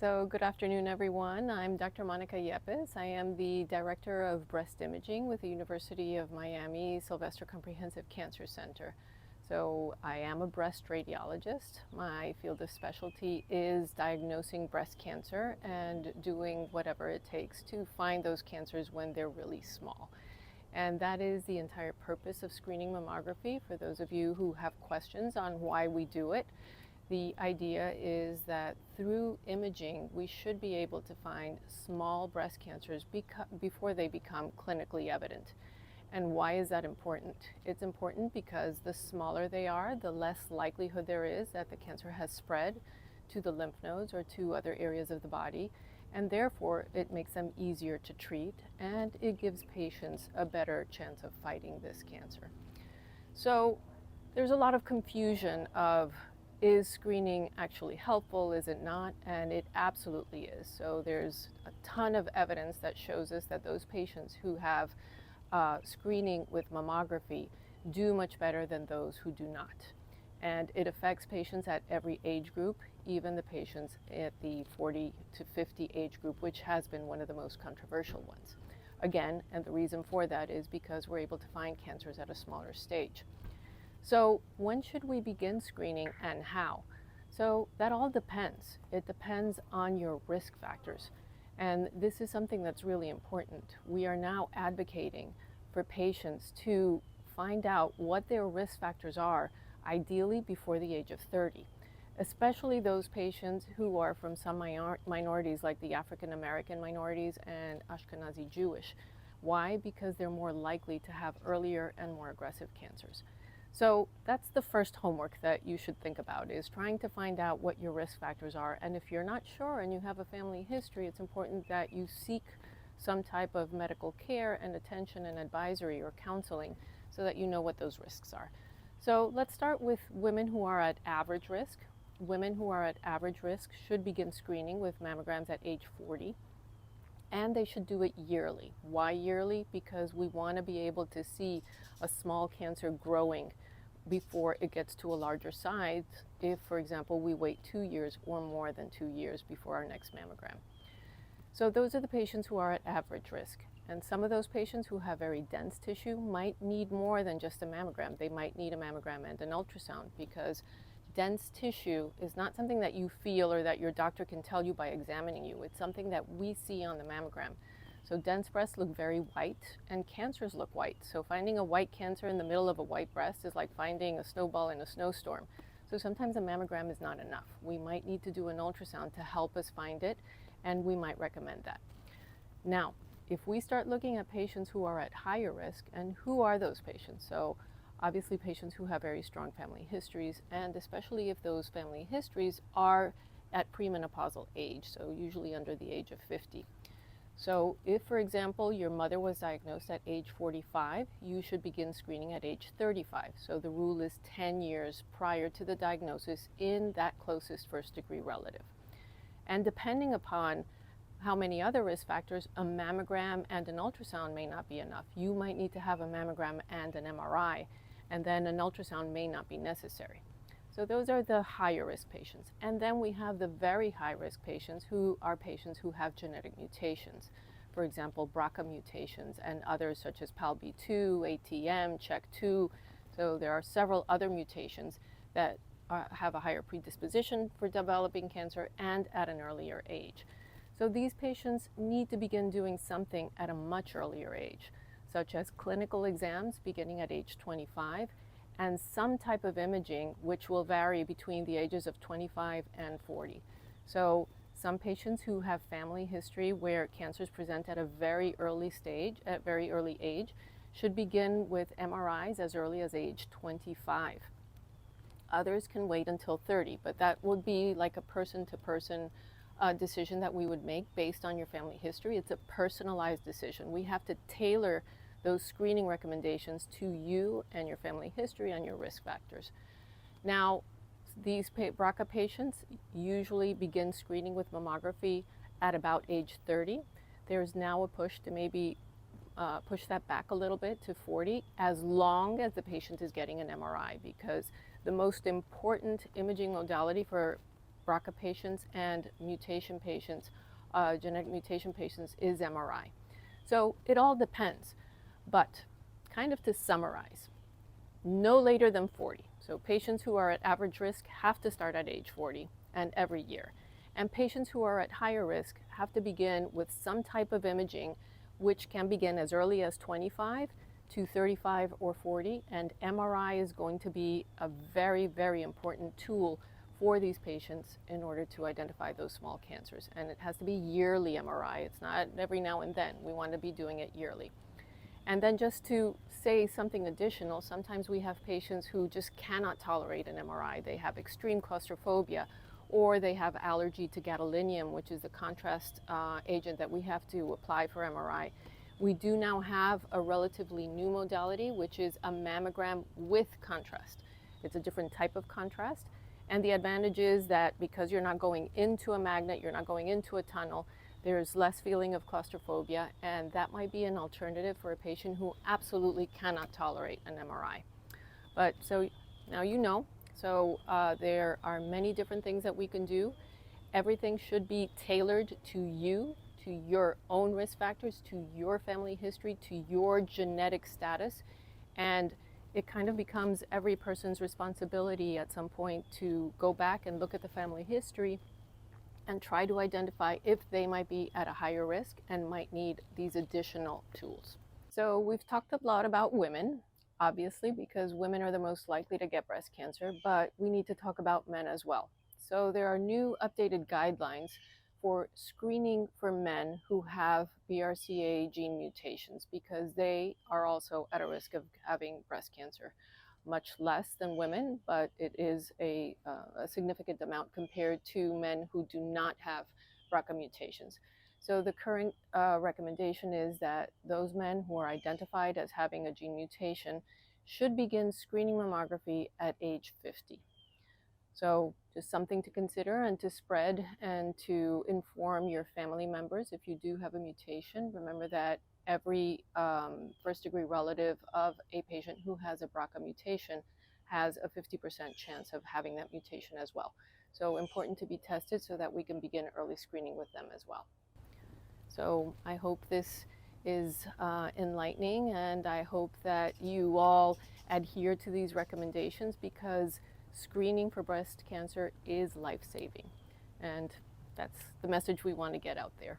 So good afternoon, everyone. I'm Dr. Monica Yepes. I am the Director of Breast Imaging with the University of Miami Sylvester Comprehensive Cancer Center. So I am a breast radiologist. My field of specialty is diagnosing breast cancer and doing whatever it takes to find those cancers when they're really small. And that is the entire purpose of screening mammography. For those of you who have questions on why we do it, the idea is that through imaging, we should be able to find small breast cancers before they become clinically evident. And why is that important? It's important because the smaller they are, the less likelihood there is that the cancer has spread to the lymph nodes or to other areas of the body, and therefore it makes them easier to treat, and it gives patients a better chance of fighting this cancer. So there's a lot of confusion of, is screening actually helpful? Is it not? And it absolutely is. So there's a ton of evidence that shows us that those patients who have screening with mammography do much better than those who do not. And it affects patients at every age group, even the patients at the 40 to 50 age group, which has been one of the most controversial ones. Again, and the reason for that is because we're able to find cancers at a smaller stage. So when should we begin screening and how? So that all depends. It depends on your risk factors. And this is something that's really important. We are now advocating for patients to find out what their risk factors are, ideally before the age of 30, especially those patients who are from some minorities like the African American minorities and Ashkenazi Jewish. Why? Because they're more likely to have earlier and more aggressive cancers. So that's the first homework that you should think about, is trying to find out what your risk factors are. And if you're not sure and you have a family history, it's important that you seek some type of medical care and attention and advisory or counseling so that you know what those risks are. So let's start with women who are at average risk. Women who are at average risk should begin screening with mammograms at age 40. And they should do it yearly. Why yearly? Because we want to be able to see a small cancer growing before it gets to a larger size if, for example, we wait 2 years or more than 2 years before our next mammogram. So those are the patients who are at average risk. And some of those patients who have very dense tissue might need more than just a mammogram. They might need a mammogram and an ultrasound, because dense tissue is not something that you feel or that your doctor can tell you by examining you. It's something that we see on the mammogram. So dense breasts look very white and cancers look white. So finding a white cancer in the middle of a white breast is like finding a snowball in a snowstorm. So sometimes a mammogram is not enough. We might need to do an ultrasound to help us find it, and we might recommend that. Now, if we start looking at patients who are at higher risk, and who are those patients? So obviously patients who have very strong family histories, and especially if those family histories are at premenopausal age, so usually under the age of 50. So if, for example, your mother was diagnosed at age 45, you should begin screening at age 35. So the rule is 10 years prior to the diagnosis in that closest first-degree relative. And depending upon how many other risk factors, a mammogram and an ultrasound may not be enough. You might need to have a mammogram and an MRI, and then an ultrasound may not be necessary. So those are the higher risk patients. And then we have the very high risk patients, who are patients who have genetic mutations. For example, BRCA mutations and others such as PALB2, ATM, CHEK2. So there are several other mutations that have a higher predisposition for developing cancer and at an earlier age. So these patients need to begin doing something at a much earlier age, such as clinical exams beginning at age 25, and some type of imaging which will vary between the ages of 25 and 40. So some patients who have family history where cancers present at a very early stage, at very early age, should begin with MRIs as early as age 25. Others can wait until 30, but that would be like a person-to-person decision that we would make based on your family history. It's a personalized decision. We have to tailor those screening recommendations to you and your family history and your risk factors. Now, these BRCA patients usually begin screening with mammography at about age 30. There's now a push to maybe push that back a little bit to 40, as long as the patient is getting an MRI, because the most important imaging modality for BRCA patients and mutation patients, genetic mutation patients, is MRI. So it all depends. But kind of to summarize, no later than 40. So patients who are at average risk have to start at age 40 and every year. And patients who are at higher risk have to begin with some type of imaging, which can begin as early as 25 to 35 or 40. And MRI is going to be a very, very important tool for these patients in order to identify those small cancers. And it has to be yearly MRI. It's not every now and then. We want to be doing it yearly. And then just to say something additional, sometimes we have patients who just cannot tolerate an MRI. They have extreme claustrophobia, or they have allergy to gadolinium, which is the contrast agent that we have to apply for MRI. We do now have a relatively new modality, which is a mammogram with contrast. It's a different type of contrast. And the advantage is that because you're not going into a magnet, you're not going into a tunnel, there's less feeling of claustrophobia, and that might be an alternative for a patient who absolutely cannot tolerate an MRI. But so now you know. So there are many different things that we can do. Everything should be tailored to you, to your own risk factors, to your family history, to your genetic status. And it kind of becomes every person's responsibility at some point to go back and look at the family history and try to identify if they might be at a higher risk and might need these additional tools. So we've talked a lot about women, obviously, because women are the most likely to get breast cancer, but we need to talk about men as well. So there are new updated guidelines for screening for men who have BRCA gene mutations because they are also at a risk of having breast cancer. Much less than women, but it is a significant amount compared to men who do not have BRCA mutations. So the current recommendation is that those men who are identified as having a gene mutation should begin screening mammography at age 50. So just something to consider and to spread and to inform your family members if you do have a mutation. Remember that every first-degree relative of a patient who has a BRCA mutation has a 50% chance of having that mutation as well. So important to be tested so that we can begin early screening with them as well. So I hope this is enlightening, and I hope that you all adhere to these recommendations because screening for breast cancer is life-saving. And that's the message we want to get out there.